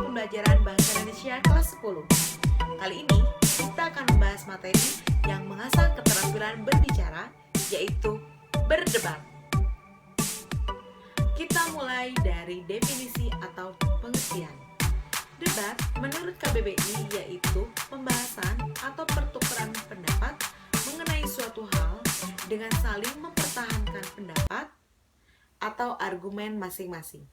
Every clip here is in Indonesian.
pembelajaran Bahasa Indonesia kelas 10. Kali ini kita akan membahas materi yang mengasah keterampilan berbicara, yaitu berdebat. Kita mulai dari definisi atau pengertian. Debat menurut KBBI yaitu pembahasan atau pertukaran pendapat mengenai suatu hal dengan saling mempertahankan pendapat atau argumen masing-masing.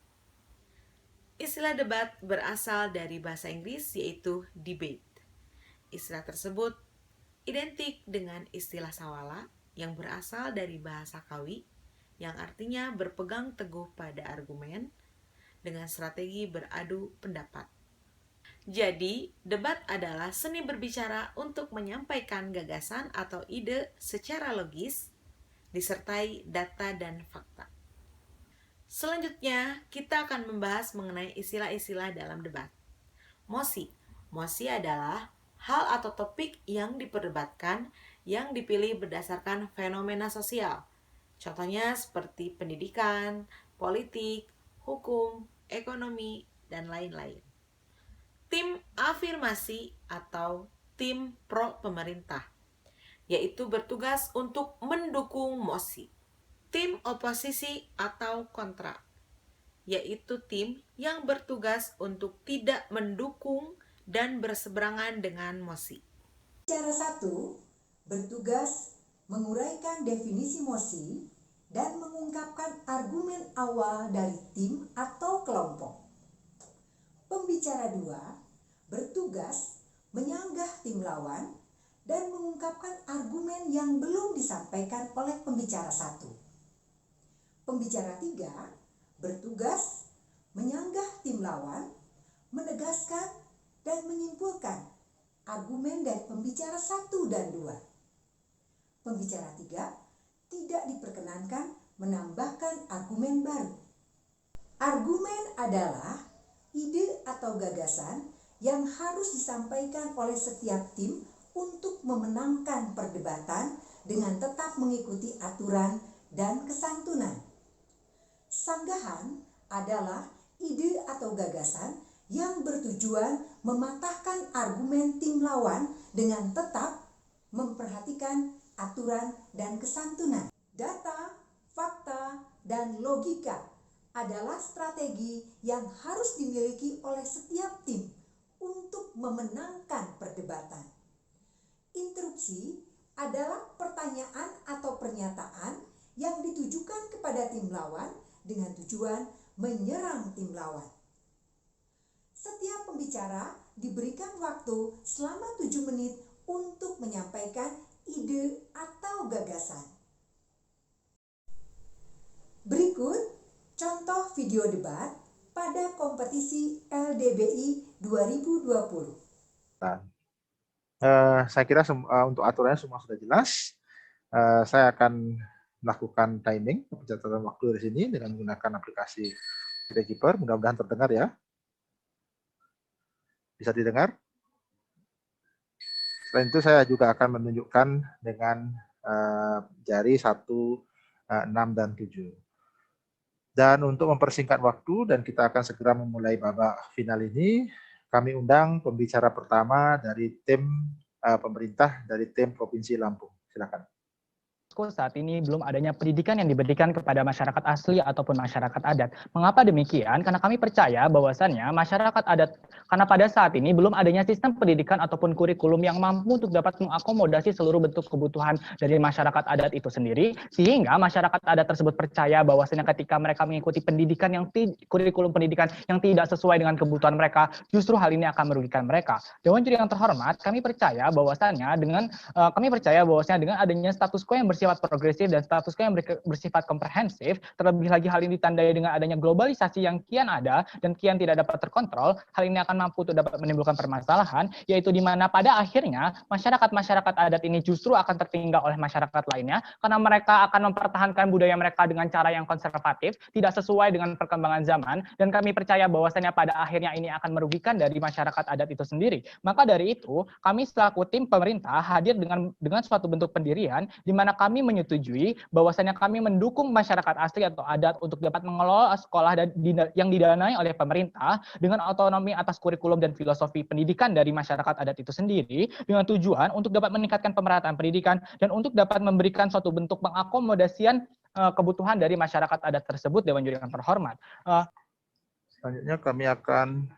Istilah debat berasal dari bahasa Inggris yaitu debate. Istilah tersebut identik dengan istilah sawala yang berasal dari bahasa Kawi yang artinya berpegang teguh pada argumen dengan strategi beradu pendapat. Jadi, debat adalah seni berbicara untuk menyampaikan gagasan atau ide secara logis disertai data dan fakta. Selanjutnya, kita akan membahas mengenai istilah-istilah dalam debat. Mosi. Mosi adalah hal atau topik yang diperdebatkan yang dipilih berdasarkan fenomena sosial. Contohnya seperti pendidikan, politik, hukum, ekonomi, dan lain-lain. Tim afirmasi atau tim pro pemerintah, yaitu bertugas untuk mendukung mosi. Tim oposisi atau kontra, yaitu tim yang bertugas untuk tidak mendukung dan berseberangan dengan mosi. Cara 1 bertugas menguraikan definisi mosi dan mengungkapkan argumen awal dari tim atau kelompok. Pembicara 2 bertugas menyanggah tim lawan dan mengungkapkan argumen yang belum disampaikan oleh pembicara 1. Pembicara 3 bertugas menyanggah tim lawan, menegaskan dan menyimpulkan argumen dari pembicara 1 dan 2. Pembicara 3 tidak diperkenankan menambahkan argumen baru. Argumen adalah ide atau gagasan yang harus disampaikan oleh setiap tim untuk memenangkan perdebatan dengan tetap mengikuti aturan dan kesantunan. Sanggahan adalah ide atau gagasan yang bertujuan mematahkan argumen tim lawan dengan tetap memperhatikan aturan dan kesantunan. Data, fakta, dan logika adalah strategi yang harus dimiliki oleh setiap tim untuk memenangkan perdebatan. Interupsi adalah pertanyaan atau pernyataan yang ditujukan kepada tim lawan dengan tujuan menyerang tim lawan. Setiap pembicara diberikan waktu selama 7 menit untuk menyampaikan ide atau gagasan. Berikut contoh video debat pada kompetisi LDBI 2020. Saya kira untuk aturannya semua sudah jelas. Saya akan melakukan timing pencatatan waktu di sini dengan menggunakan aplikasi Keeper. Mudah-mudahan terdengar ya. Bisa didengar? Selain itu saya juga akan menunjukkan dengan jari 1, 6, dan 7. Dan untuk mempersingkat waktu dan kita akan segera memulai babak final ini, kami undang pembicara pertama dari tim pemerintah dari tim Provinsi Lampung. Silakan. Saat ini belum adanya pendidikan yang diberikan kepada masyarakat asli ataupun masyarakat adat. Mengapa demikian? Karena kami percaya bahwasannya masyarakat adat, karena pada saat ini belum adanya sistem pendidikan ataupun kurikulum yang mampu untuk dapat mengakomodasi seluruh bentuk kebutuhan dari masyarakat adat itu sendiri, sehingga masyarakat adat tersebut percaya bahwasannya ketika mereka mengikuti pendidikan yang kurikulum pendidikan yang tidak sesuai dengan kebutuhan mereka, justru hal ini akan merugikan mereka. Dewan juri yang terhormat, kami percaya bahwasannya dengan adanya status quo yang bersifat progresif dan status quo yang bersifat komprehensif, terlebih lagi hal ini ditandai dengan adanya globalisasi yang kian ada dan kian tidak dapat terkontrol, hal ini akan mampu untuk dapat menimbulkan permasalahan, yaitu di mana pada akhirnya masyarakat adat ini justru akan tertinggal oleh masyarakat lainnya karena mereka akan mempertahankan budaya mereka dengan cara yang konservatif, tidak sesuai dengan perkembangan zaman, dan kami percaya bahwasannya pada akhirnya ini akan merugikan dari masyarakat adat itu sendiri. Maka dari itu, kami selaku tim pemerintah hadir dengan suatu bentuk pendirian di mana kami kami menyetujui bahwasannya kami mendukung masyarakat asli atau adat untuk dapat mengelola sekolah yang didanai oleh pemerintah dengan otonomi atas kurikulum dan filosofi pendidikan dari masyarakat adat itu sendiri, dengan tujuan untuk dapat meningkatkan pemerataan pendidikan dan untuk dapat memberikan suatu bentuk pengakomodasian kebutuhan dari masyarakat adat tersebut. Dewan Juri yang terhormat. Selanjutnya kami akan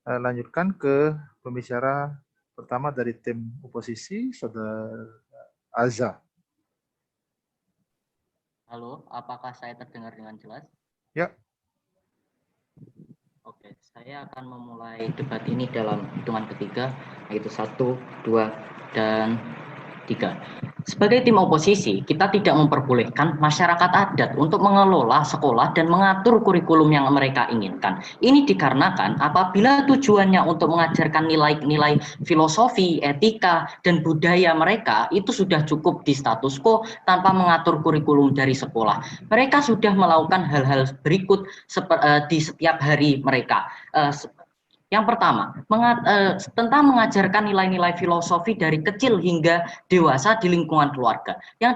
lanjutkan ke pembicara pertama dari tim oposisi, Saudara Azza. Halo, apakah saya terdengar dengan jelas? Ya. Oke, saya akan memulai debat ini dalam hitungan ketiga, yaitu 1, 2, dan 3. Sebagai tim oposisi, kita tidak memperbolehkan masyarakat adat untuk mengelola sekolah dan mengatur kurikulum yang mereka inginkan. Ini dikarenakan apabila tujuannya untuk mengajarkan nilai-nilai filosofi, etika, dan budaya mereka itu sudah cukup di status quo tanpa mengatur kurikulum dari sekolah. Mereka sudah melakukan hal-hal berikut di setiap hari mereka. Yang pertama, tentang mengajarkan nilai-nilai filosofi dari kecil hingga dewasa di lingkungan keluarga yang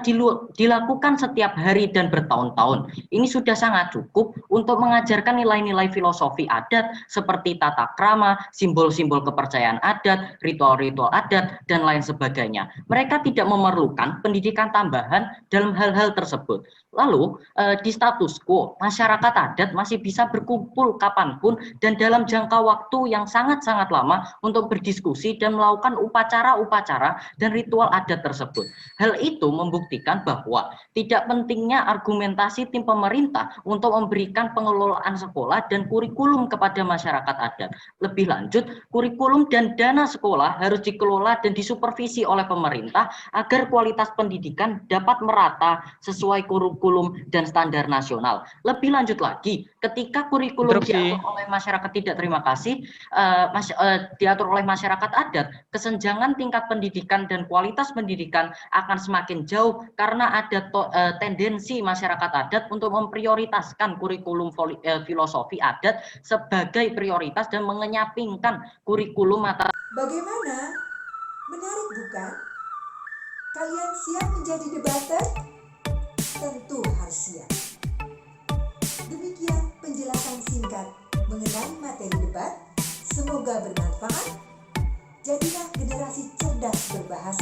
dilakukan setiap hari dan bertahun-tahun. Ini sudah sangat cukup untuk mengajarkan nilai-nilai filosofi adat seperti tata krama, simbol-simbol kepercayaan adat, ritual-ritual adat, dan lain sebagainya. Mereka tidak memerlukan pendidikan tambahan dalam hal-hal tersebut. Lalu, di status quo, masyarakat adat masih bisa berkumpul kapanpun dan dalam jangka waktu yang sangat-sangat lama untuk berdiskusi dan melakukan upacara-upacara dan ritual adat tersebut. Hal itu membuktikan bahwa tidak pentingnya argumentasi tim pemerintah untuk memberikan pengelolaan sekolah dan kurikulum kepada masyarakat adat. Lebih lanjut, kurikulum dan dana sekolah harus dikelola dan disupervisi oleh pemerintah agar kualitas pendidikan dapat merata sesuai kurikulum dan standar nasional. Lebih lanjut lagi, ketika kurikulum diatur oleh masyarakat diatur oleh masyarakat adat, kesenjangan tingkat pendidikan dan kualitas pendidikan akan semakin jauh karena ada tendensi masyarakat adat untuk memprioritaskan kurikulum filosofi adat sebagai prioritas dan mengenyampingkan kurikulum mata. Bagaimana? Menarik bukan? Kalian siap menjadi debater? Tentu harus siap. Demikian penjelasan singkat mengenai materi debat. Semoga bermanfaat. Jadilah generasi cerdas berbahasa.